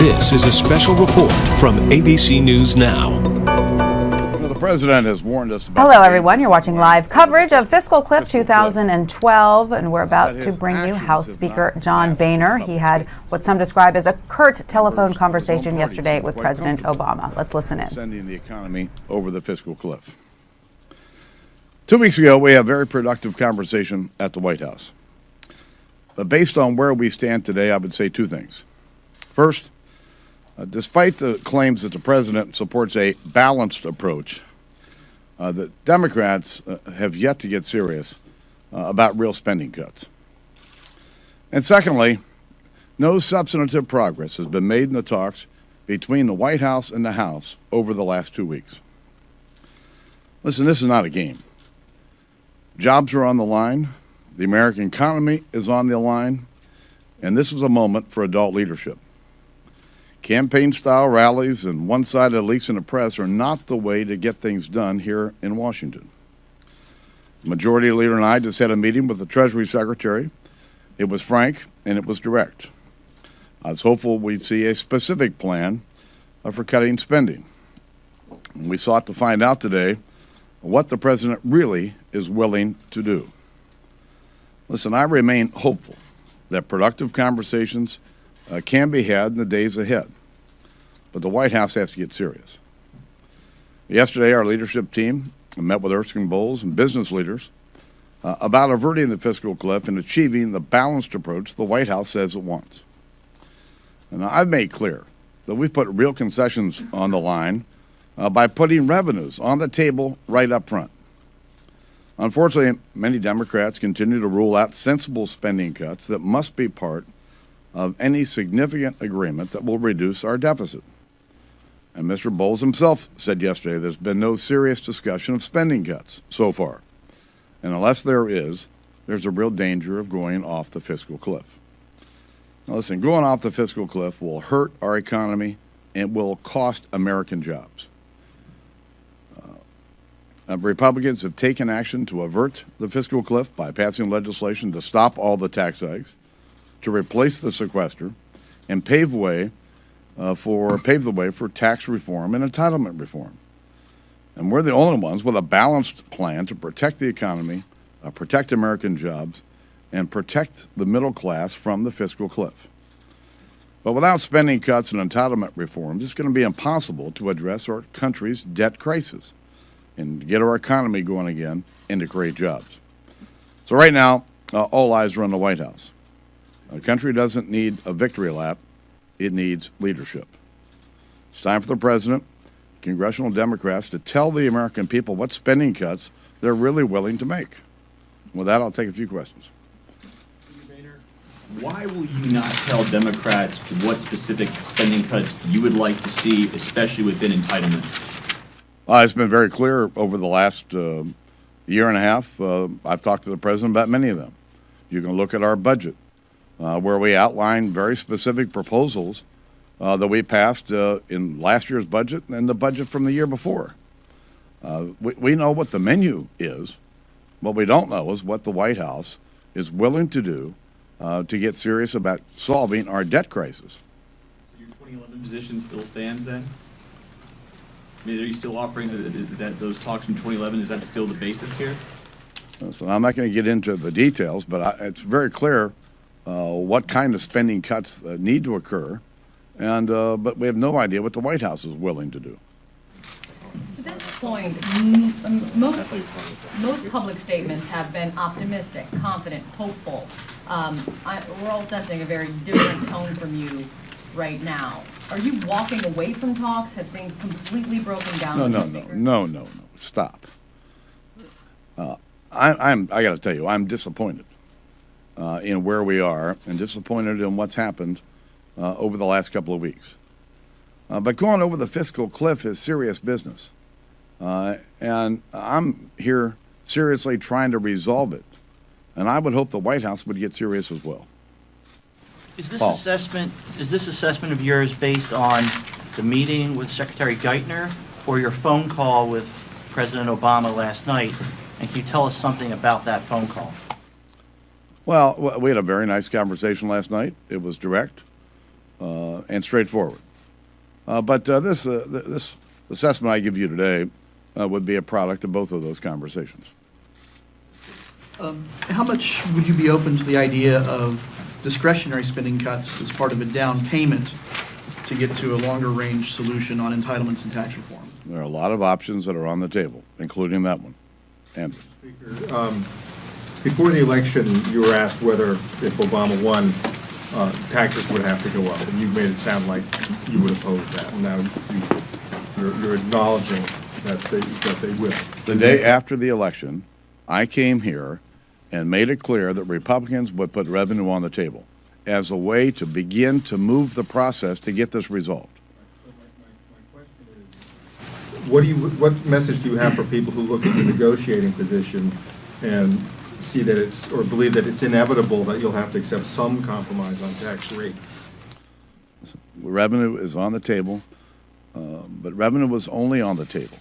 This is a special report from ABC News Now. The president has warned us about... Hello, everyone. You're watching live coverage of Fiscal Cliff 2012, and we're about to bring you House Speaker John Boehner. He had what some describe as a curt telephone conversation yesterday with President Obama. Let's listen in. Sending the economy over the fiscal cliff. 2 weeks ago, we had a very productive conversation at the White House. But based on where we stand today, I would say two things. First, despite the claims that the president supports a balanced approach, the Democrats have yet to get serious about real spending cuts. And secondly, no substantive progress has been made in the talks between the White House and the House over the last 2 weeks. Listen, this is not a game. Jobs are on the line, the American economy is on the line, and this is a moment for adult leadership. Campaign-style rallies and one-sided leaks in the press are not the way to get things done here in Washington. The Majority Leader and I just had a meeting with the Treasury Secretary. It was frank and it was direct. I was hopeful we'd see a specific plan for cutting spending. And we sought to find out today what the president really is willing to do. Listen, I remain hopeful that productive conversations can be had in the days ahead. But the White House has to get serious. Yesterday, our leadership team met with Erskine Bowles and business leaders about averting the fiscal cliff and achieving the balanced approach the White House says it wants. And I've made clear that we've put real concessions on the line by putting revenues on the table right up front. Unfortunately, many Democrats continue to rule out sensible spending cuts that must be part of any significant agreement that will reduce our deficit. And Mr. Bowles himself said yesterday there's been no serious discussion of spending cuts so far. And unless there is, there's a real danger of going off the fiscal cliff. Now listen, going off the fiscal cliff will hurt our economy and will cost American jobs. Republicans have taken action to avert the fiscal cliff by passing legislation to stop all the tax hikes, to replace the sequester, and pave the way for tax reform and entitlement reform. And we're the only ones with a balanced plan to protect the economy, protect American jobs, and protect the middle class from the fiscal cliff. But without spending cuts and entitlement reforms, it's going to be impossible to address our country's debt crisis and get our economy going again and to create jobs. So right now, all eyes are on the White House. The country doesn't need a victory lap. It needs leadership. It's time for the president, congressional Democrats, to tell the American people what spending cuts they're really willing to make. With that, I'll take a few questions. Why will you not tell Democrats what specific spending cuts you would like to see, especially within entitlements? It's been very clear over the last year and a half. I've talked to the president about many of them. You can look at our budget, where we outline very specific proposals that we passed in last year's budget and the budget from the year before. We know what the menu is. What we don't know is what the White House is willing to do to get serious about solving our debt crisis. So your 2011 position still stands then? I mean, are you still offering those talks from 2011? Is that still the basis here? So I'm not going to get into the details, but it's very clear what kind of spending cuts need to occur, and but we have no idea what the White House is willing to do. To this point, most public statements have been optimistic, confident, hopeful. We're all sensing a very different tone from you right now. Are you walking away from talks? Have things completely broken down? No. Stop. I got to tell you, I'm disappointed in where we are and disappointed in what's happened over the last couple of weeks. But going over the fiscal cliff is serious business. And I'm here seriously trying to resolve it. And I would hope the White House would get serious as well. Is this assessment of yours based on the meeting with Secretary Geithner or your phone call with President Obama last night? And can you tell us something about that phone call? Well, we had a very nice conversation last night. It was direct. and straightforward. But this assessment I give you today would be a product of both of those conversations. How much would you be open to the idea of discretionary spending cuts as part of a down payment to get to a longer-range solution on entitlements and tax reform? There are a lot of options that are on the table, including that one. Andrew. Speaker, before the election, you were asked whether, if Obama won, taxes would have to go up, and you made it sound like you would oppose that. And now you're acknowledging that they will. The day after the election, I came here and made it clear that Republicans would put revenue on the table as a way to begin to move the process to get this resolved. So my question is, what message do you have for people who look at the negotiating position and see that it's, or believe that it's inevitable that you'll have to accept some compromise on tax rates? Revenue is on the table, but revenue was only on the table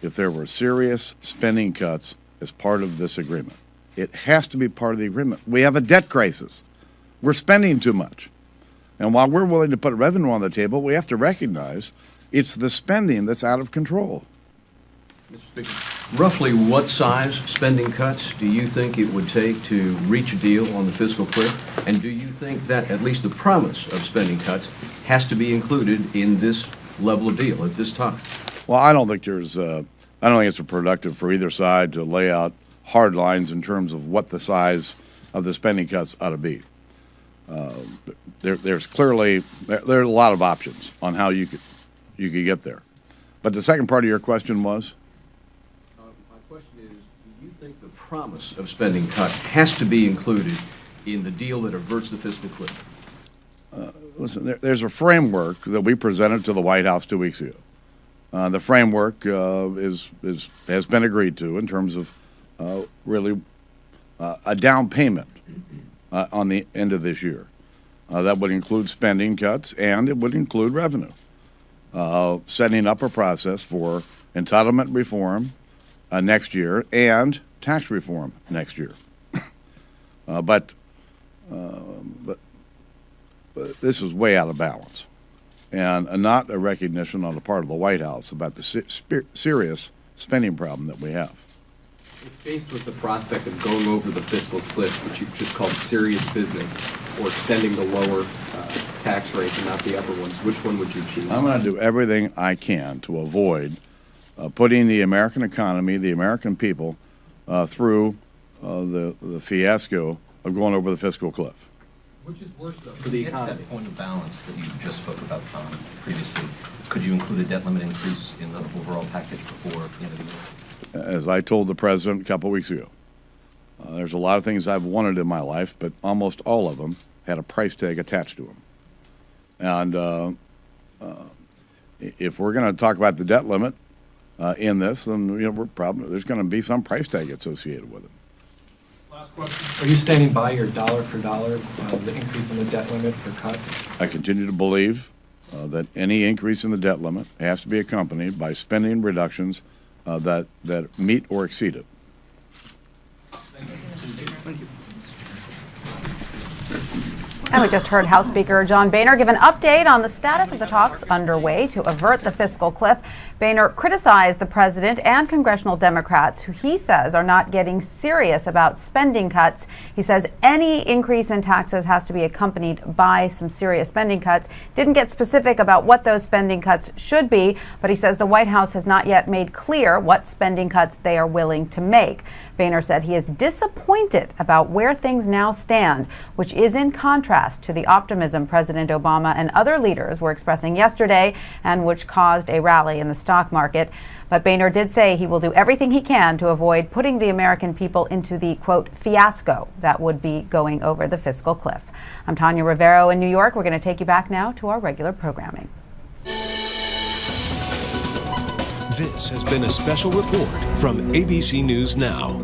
if there were serious spending cuts as part of this agreement. It has to be part of the agreement. We have a debt crisis. We're spending too much. And while we're willing to put revenue on the table, we have to recognize it's the spending that's out of control. Mr. Speaker, roughly what size spending cuts do you think it would take to reach a deal on the fiscal cliff? And do you think that at least the promise of spending cuts has to be included in this level of deal at this time? Well, I don't think it's productive for either side to lay out hard lines in terms of what the size of the spending cuts ought to be. There's clearly there are a lot of options on how you could get there. But the second part of your question was? My question is, do you think the promise of spending cuts has to be included in the deal that averts the fiscal cliff? Listen, there's a framework that we presented to the White House 2 weeks ago. The framework has been agreed to in terms of really a down payment on the end of this year. That would include spending cuts and it would include revenue. Setting up a process for entitlement reform next year and tax reform next year. But this is way out of balance, and not a recognition on the part of the White House about the serious spending problem that we have. Faced with the prospect of going over the fiscal cliff, which you've just called serious business, or extending the lower tax rates and not the upper ones, which one would you choose? I'm going to do everything I can to avoid putting the American economy, the American people, through the fiasco of going over the fiscal cliff. Which is worse, though, for the economy? That point of balance that you just spoke about, Tom, previously, could you include a debt limit increase in the overall package before the end of the year? As I told the president a couple of weeks ago, there's a lot of things I've wanted in my life, but almost all of them had a price tag attached to them. And if we're going to talk about the debt limit in this, then there's going to be some price tag associated with it. Last question. Are you standing by your dollar for dollar, the increase in the debt limit for cuts? I continue to believe that any increase in the debt limit has to be accompanied by spending reductions that meet or exceed it. Thank you. And we just heard House Speaker John Boehner give an update on the status of the talks underway to avert the fiscal cliff. Boehner criticized the president and congressional Democrats, who he says are not getting serious about spending cuts. He says any increase in taxes has to be accompanied by some serious spending cuts. Didn't get specific about what those spending cuts should be, but he says the White House has not yet made clear what spending cuts they are willing to make. Boehner said he is disappointed about where things now stand, which is in contrast to the optimism President Obama and other leaders were expressing yesterday and which caused a rally in the stock market. But Boehner did say he will do everything he can to avoid putting the American people into the, quote, fiasco that would be going over the fiscal cliff. I'm Tanya Rivero in New York. We're going to take you back now to our regular programming. This has been a special report from ABC News Now.